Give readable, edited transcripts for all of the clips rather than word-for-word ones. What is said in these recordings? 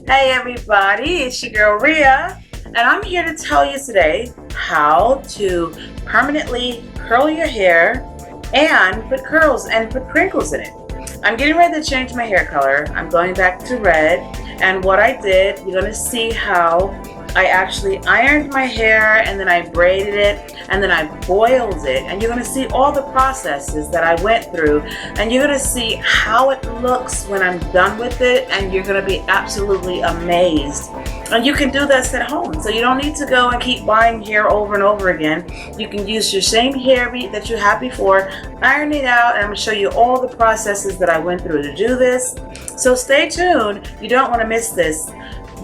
Hey everybody, it's your girl Rhea, and I'm here to tell you today how to permanently curl your hair and put curls and put crinkles in it. I'm getting ready to change my hair color. I'm going back to red, and what I did, you're going to see how I actually ironed my hair and then I braided it and then I boiled it, and you're going to see all the processes that I went through, and you're going to see how it looks when I'm done with it, and you're going to be absolutely amazed. And you can do this at home, so you don't need to go and keep buying hair over and over again. You can use your same hair that you had before, iron it out, and I'm going to show you all the processes that I went through to do this. So stay tuned, you don't want to miss this.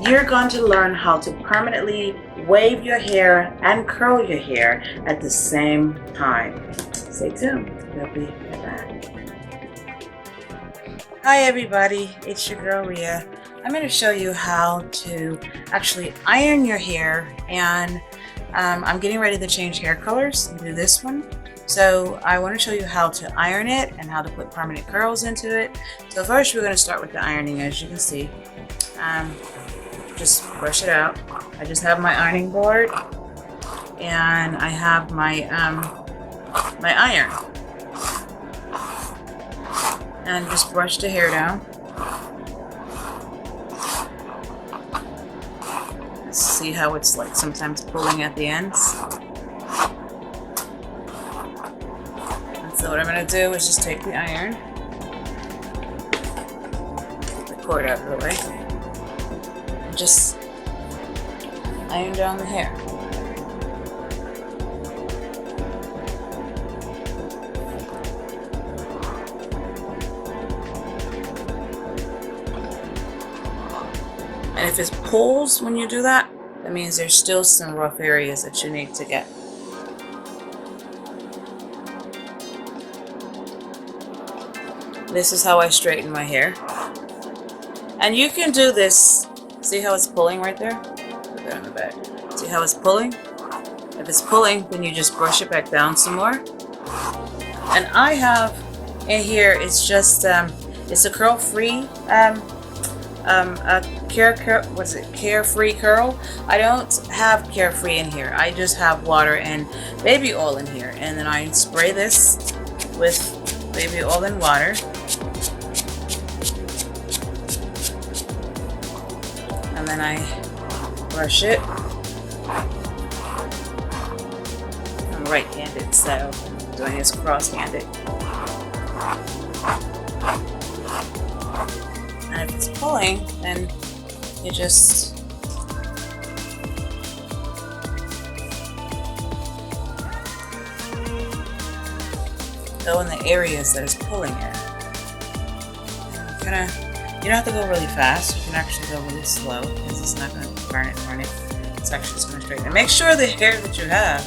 You're going to learn how to permanently wave your hair and curl your hair at the same time. Stay tuned. We'll be right back. Hi everybody, it's your girl Rhea. I'm going to show you how to actually iron your hair, and I'm getting ready to change hair colors and do this one. So I want to show you how to iron it and how to put permanent curls into it. So first we're going to start with the ironing. As you can see, just brush it out. I just have my ironing board and I have my my iron, and just brush the hair down. See how it's like sometimes pulling at the ends. And so what I'm going to do is just take the iron, get the cord out of the way, and just iron down the hair. And if it pulls when you do that, that means there's still some rough areas that you need to get. This is how I straighten my hair. And you can do this. See how it's pulling right there? Put that on the back. See how it's pulling? If it's pulling, then you just brush it back down some more. And I have in here, it's just, it's a curl-free, carefree curl. I don't have carefree in here. I just have water and baby oil in here, and then I spray this with baby oil and water, and then I brush it. I'm right-handed, so I'm doing this cross-handed. And if it's pulling, then you just go in the areas that it's pulling in. You don't have to go really fast. You can actually go really slow because it's not going to burn it. It's actually just going to straighten it. Make sure the hair that you have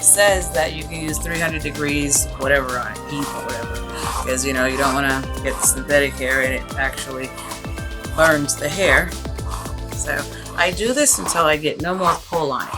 says that you can use 300 degrees, whatever, on heat or whatever, because you don't want to get synthetic hair and it actually burns the hair. So I do this until I get no more pull on it.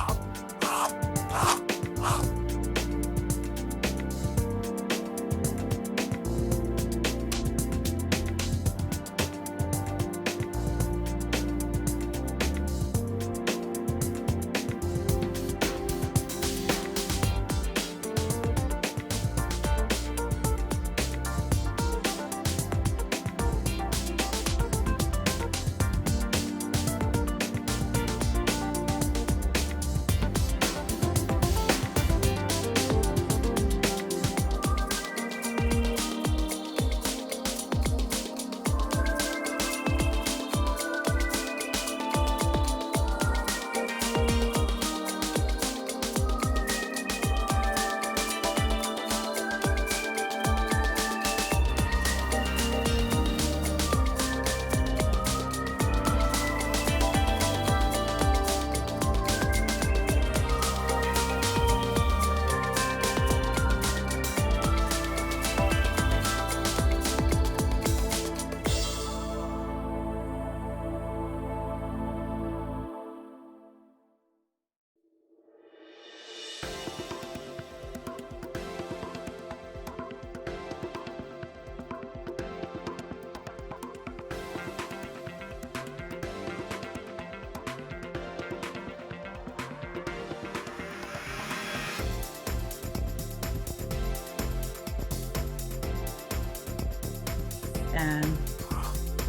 And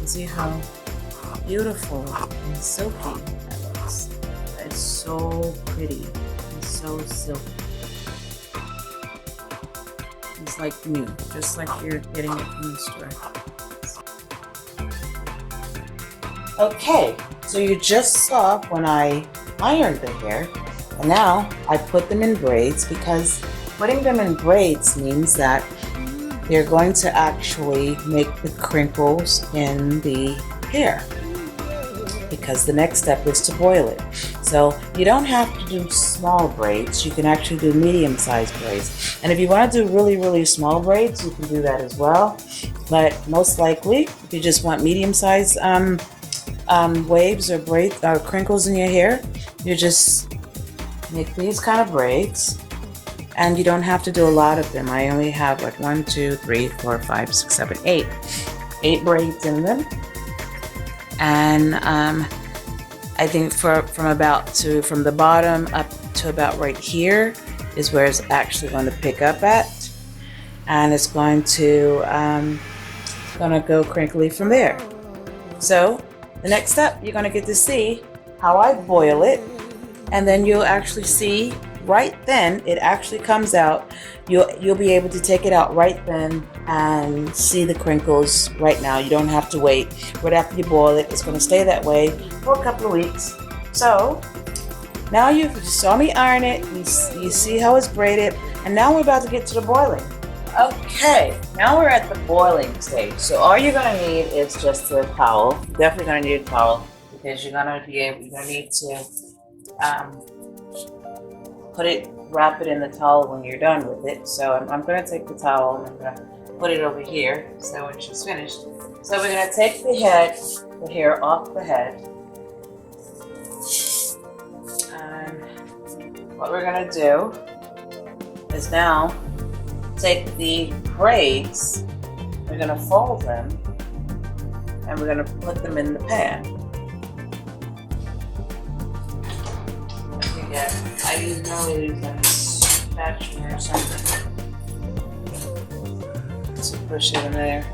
you see how beautiful and silky that looks. It's so pretty and so silky. It's like new, just like you're getting it from the store. Okay, so you just saw when I ironed the hair, and now I put them in braids, because putting them in braids means that they're going to actually make the crinkles in the hair, because the next step is to boil it. So you don't have to do small braids, you can actually do medium-sized braids. And if you want to do really, really small braids, you can do that as well. But most likely, if you just want medium-sized waves or braids or crinkles in your hair, you just make these kind of braids, and you don't have to do a lot of them. I only have like 1, 2, 3, 4, 5, 6, 7, 8 braids in them. And I think from the bottom up to about right here is where it's actually going to pick up at, and it's going to go crinkly from there. So the next step, you're going to get to see how I boil it, and then you'll actually see right then it actually comes out. You'll be able to take it out right then and see the crinkles right now. You don't have to wait. Right after you boil it, it's going to stay that way for a couple of weeks. So now you saw me iron it, you see how it's braided, and now we're about to get to the boiling. Okay, now we're at the boiling stage. So all you're going to need is just a towel. You're definitely going to need a towel, because you're going to need to wrap it in the towel when you're done with it. So I'm going to take the towel and I'm going to put it over here so when she's finished. So we're going to take the hair off the head. And what we're going to do is now take the braids, we're going to fold them, and we're going to put them in the pan. I normally use a spatula or something to push it in there.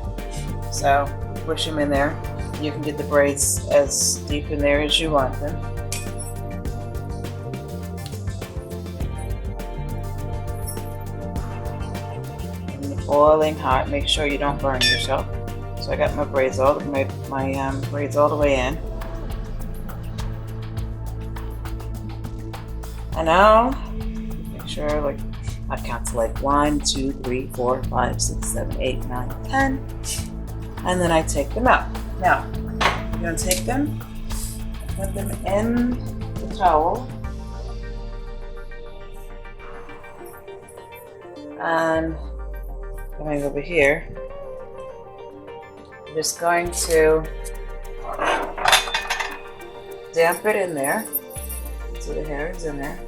So push them in there. You can get the braids as deep in there as you want them. And the boiling hot. Make sure you don't burn yourself. So I got my braids all the way in. And now, make sure, like, I count to like 1, 2, 3, 4, 5, 6, 7, 8, 9, 10. And then I take them out. Now, I'm going to take them, put them in the towel. And coming over here, I'm just going to damp it in there. So the hair is in there.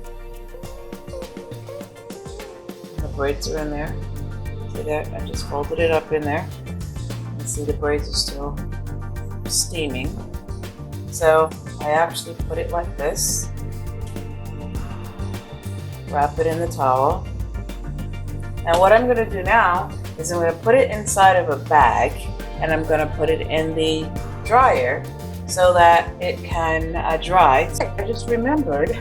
The braids are in there. See that? I just folded it up in there. And see the braids are still steaming. So I actually put it like this. Wrap it in the towel. And what I'm going to do now is I'm going to put it inside of a bag, and I'm going to put it in the dryer so that it can dry. I just remembered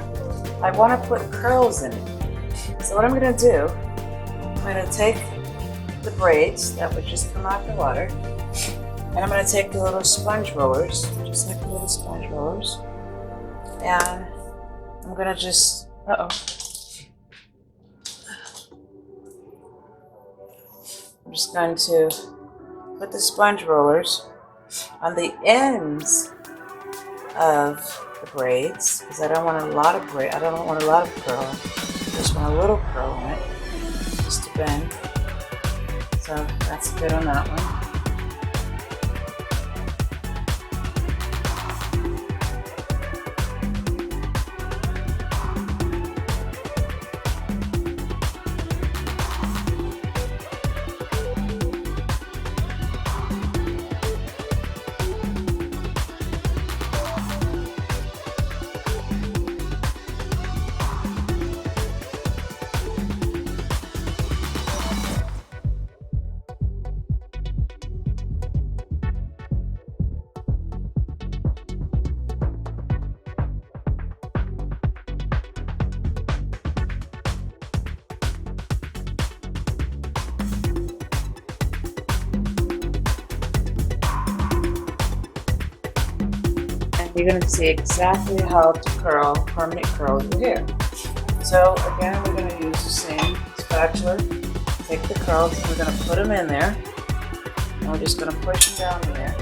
I want to put curls in it. So what I'm going to do, I'm going to take the braids that would just come out of the water, and I'm going to take the little sponge rollers, just like the little sponge rollers, and I'm going to just, I'm just going to put the sponge rollers on the ends of the braids, because I don't want a lot of braid. I don't want a lot of curl. I just want a little curl in it, just to bend. So that's good on that one. you're going to see exactly how to permanent curl your hair. So again, we're going to use the same spatula. Take the curls and we're going to put them in there. And we're just going to push them down in there.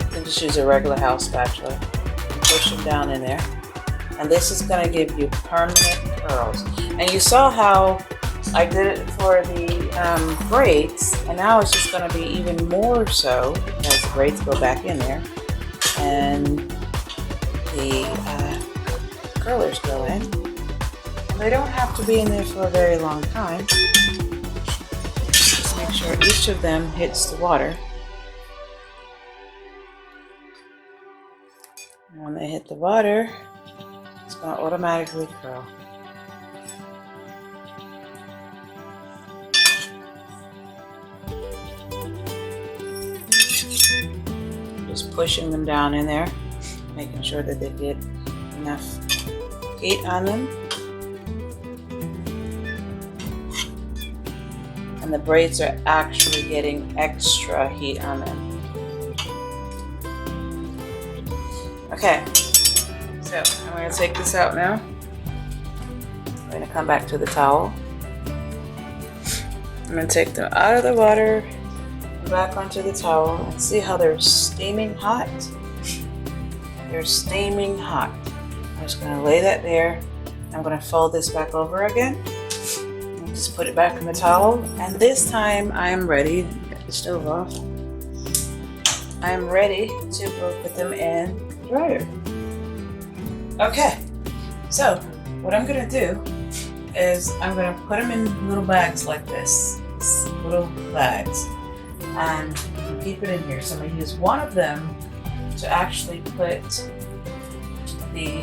You can just use a regular house spatula. Push them down in there. And this is going to give you permanent curls. And you saw how I did it for the braids, and now it's just going to be even more so as the braids go back in there and the curlers go in. They don't have to be in there for a very long time. Just make sure each of them hits the water. And when they hit the water, it's going to automatically curl. Just pushing them down in there, making sure that they get enough heat on them. And the braids are actually getting extra heat on them. Okay, so I'm going to take this out now. I'm going to come back to the towel. I'm going to take them out of the water, back onto the towel, and see how they're steaming hot. They're steaming hot. I'm just going to lay that there. I'm going to fold this back over again. And just put it back in the towel. And this time I am ready. Get the stove off. I am ready to go put them in the dryer. Okay, so what I'm going to do is I'm going to put them in little bags like this. Little bags. And keep it in here. So I'm going to use one of them to actually put the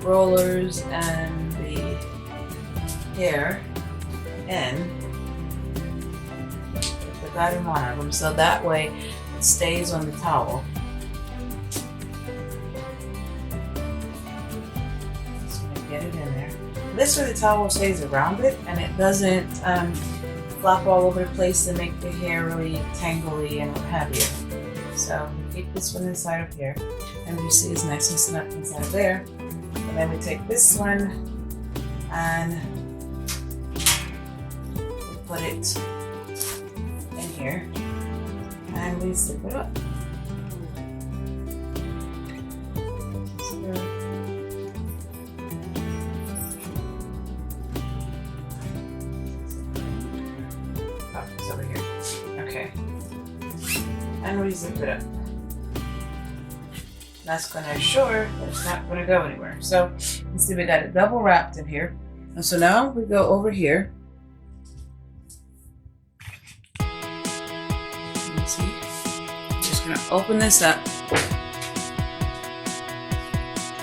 rollers and the hair in. Put that in one of them so that way it stays on the towel. Just going to get it in there. This way the towel stays around it and it doesn't flop all over the place and make the hair really tangly and what have you. So we keep this one inside of here, and you see it's nice and snug inside of there. And then we take this one and we put it in here and we zip it up. Over here. Okay. And we zip it up. That's going to assure that it's not going to go anywhere. So, let's see, we got it double wrapped in here. And so now we go over here. Let's see. Just going to open this up.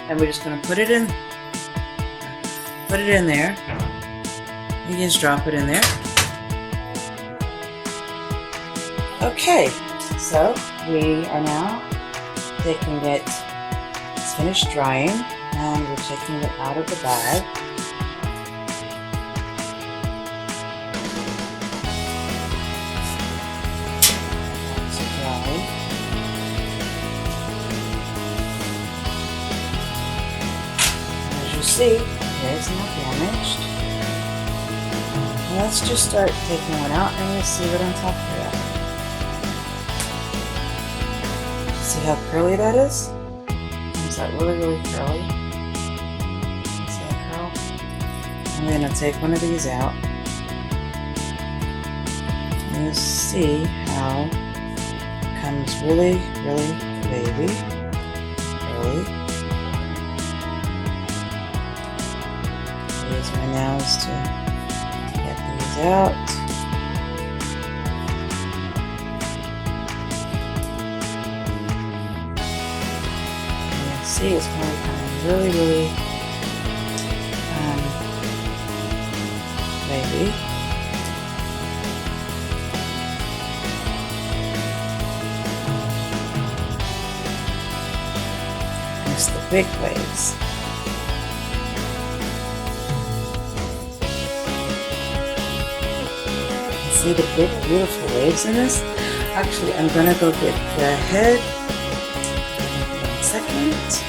And we're just going to put it in there. You just drop it in there. Okay, so we are now taking it, it's finished drying, and we're taking it out of the bag. It's dry. As you see, it is not damaged. Let's just start taking one out and we'll see what I'm talking about. See how curly that is? Is that really, really curly? See that curl? I'm going to take one of these out. And you'll see how it comes really, really wavy. Curly. Use my nails to get these out. See, it's going to become really, really wavy. It's the big waves. See the big, beautiful waves in this? Actually, I'm going to go get the head second.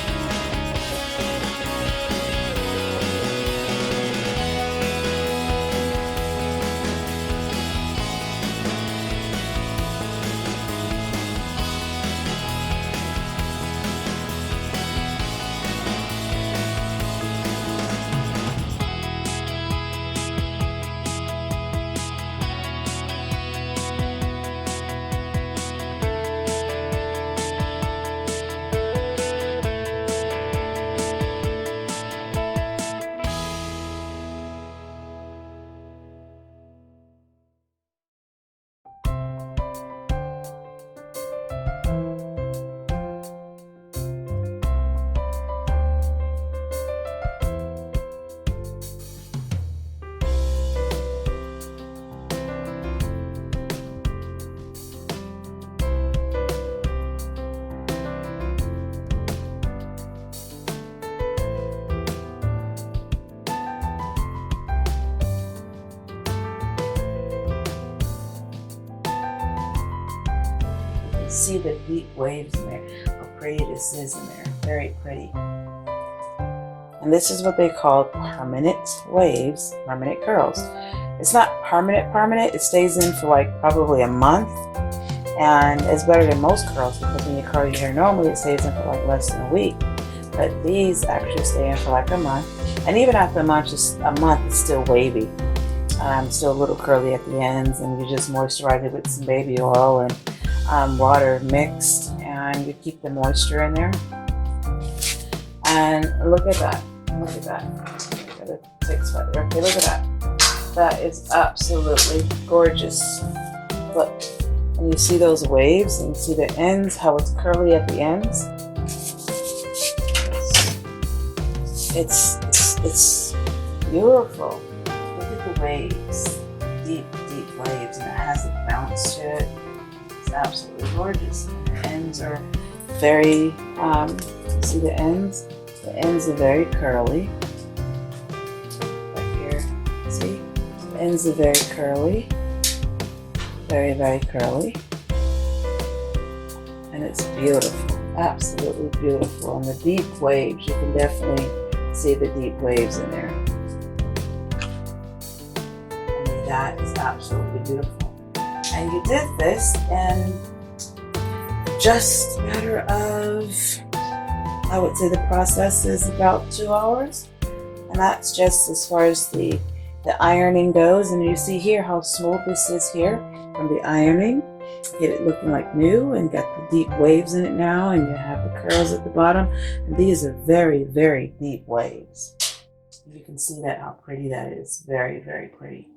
See the deep waves in there, how pretty this is in there, very pretty. And this is what they call permanent waves, permanent curls. It's not permanent, it stays in for like probably a month, and it's better than most curls because when you curl your hair normally it stays in for like less than a week, but these actually stay in for like a month, and even after a month it's still wavy, still a little curly at the ends, and you just moisturize it with some baby oil and water mixed, and you keep the moisture in there. And look at that, look at that. Okay, look at that. That is absolutely gorgeous. Look, and you see those waves, and you see the ends, how it's curly at the ends. It's beautiful. Look at the waves, deep waves, and it has a bounce to it. Absolutely gorgeous. The ends are very, see the ends? The ends are very curly. Right here, see? The ends are very curly. Very curly. And it's beautiful, absolutely beautiful. And the deep waves, you can definitely see the deep waves in there. I mean, that is absolutely beautiful. And you did this in just a matter of, I would say the process is about 2 hours. And that's just as far as the ironing goes. And you see here how smooth this is here from the ironing. Get it looking like new, and got the deep waves in it now, and you have the curls at the bottom. And these are very deep waves. You can see that, how pretty that is. Very pretty.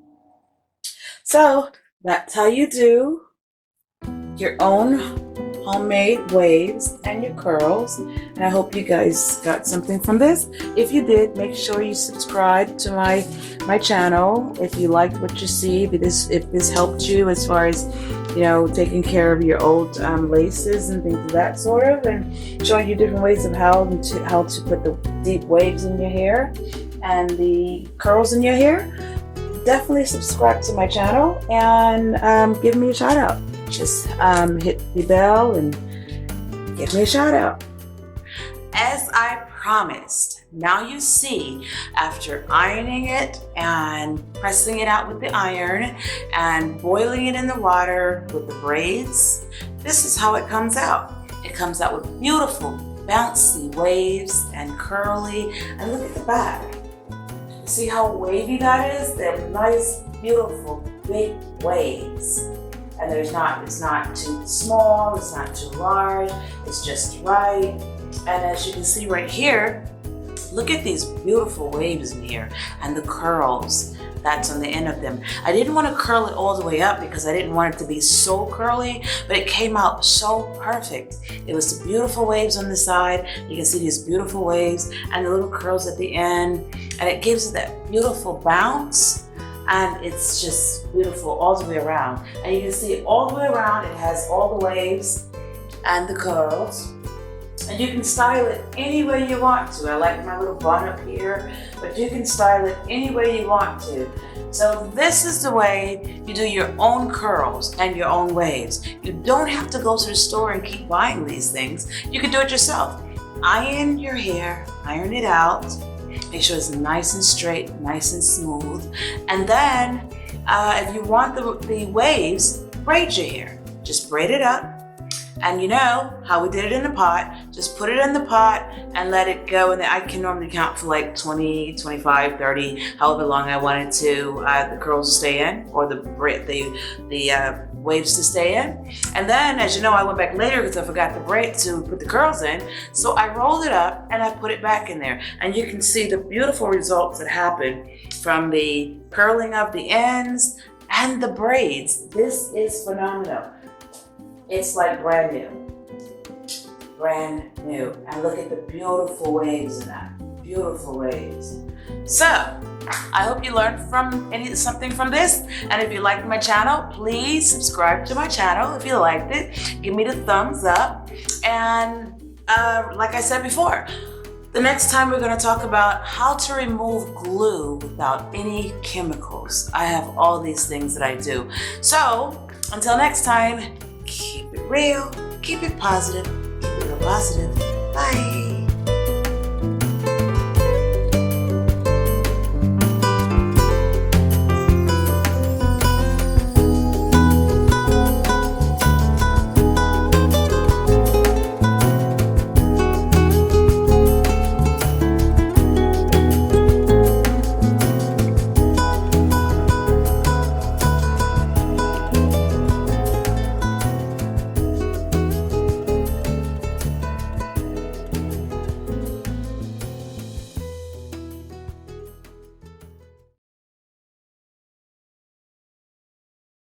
So that's how you do your own homemade waves and your curls. And I hope you guys got something from this. If you did, make sure you subscribe to my channel if you liked what you see. If this helped you as far as, you know, taking care of your old laces and things of that sort of, and showing you different ways of how to put the deep waves in your hair and the curls in your hair, definitely subscribe to my channel and give me a shout out. Just hit the bell and give me a shout out. As I promised, now you see, after ironing it and pressing it out with the iron and boiling it in the water with the braids, this is how it comes out. It comes out with beautiful bouncy waves and curly, and look at the back. See how wavy that is? They're nice, beautiful, big waves. And it's not too small, it's not too large, it's just right. And as you can see right here, look at these beautiful waves in here and the curls that's on the end of them. I didn't want to curl it all the way up because I didn't want it to be so curly, but it came out so perfect. It was the beautiful waves on the side. You can see these beautiful waves and the little curls at the end, and it gives it that beautiful bounce. And it's just beautiful all the way around. And you can see all the way around, it has all the waves and the curls. And you can style it any way you want to. I like my little bun up here, but you can style it any way you want to. So this is the way you do your own curls and your own waves. You don't have to go to the store and keep buying these things. You can do it yourself. Iron your hair, iron it out, make sure it's nice and straight, nice and smooth. And then if you want the waves, braid your hair. Just braid it up. And you know how we did it in the pot. Just put it in the pot and let it go. And I can normally count for like 20, 25, 30, however long I wanted to the curls to stay in, or the waves to stay in. And then, as you know, I went back later because I forgot the braid to put the curls in. So I rolled it up and I put it back in there. And you can see the beautiful results that happen from the curling of the ends and the braids. This is phenomenal. It's like brand new. Brand new. And look at the beautiful waves in that. Beautiful waves. So, I hope you learned something from this. And if you liked my channel, please subscribe to my channel. If you liked it, give me the thumbs up. And like I said before, the next time we're going to talk about how to remove glue without any chemicals. I have all these things that I do. So, until next time, keep it real, keep it positive, keep it real positive. Bye.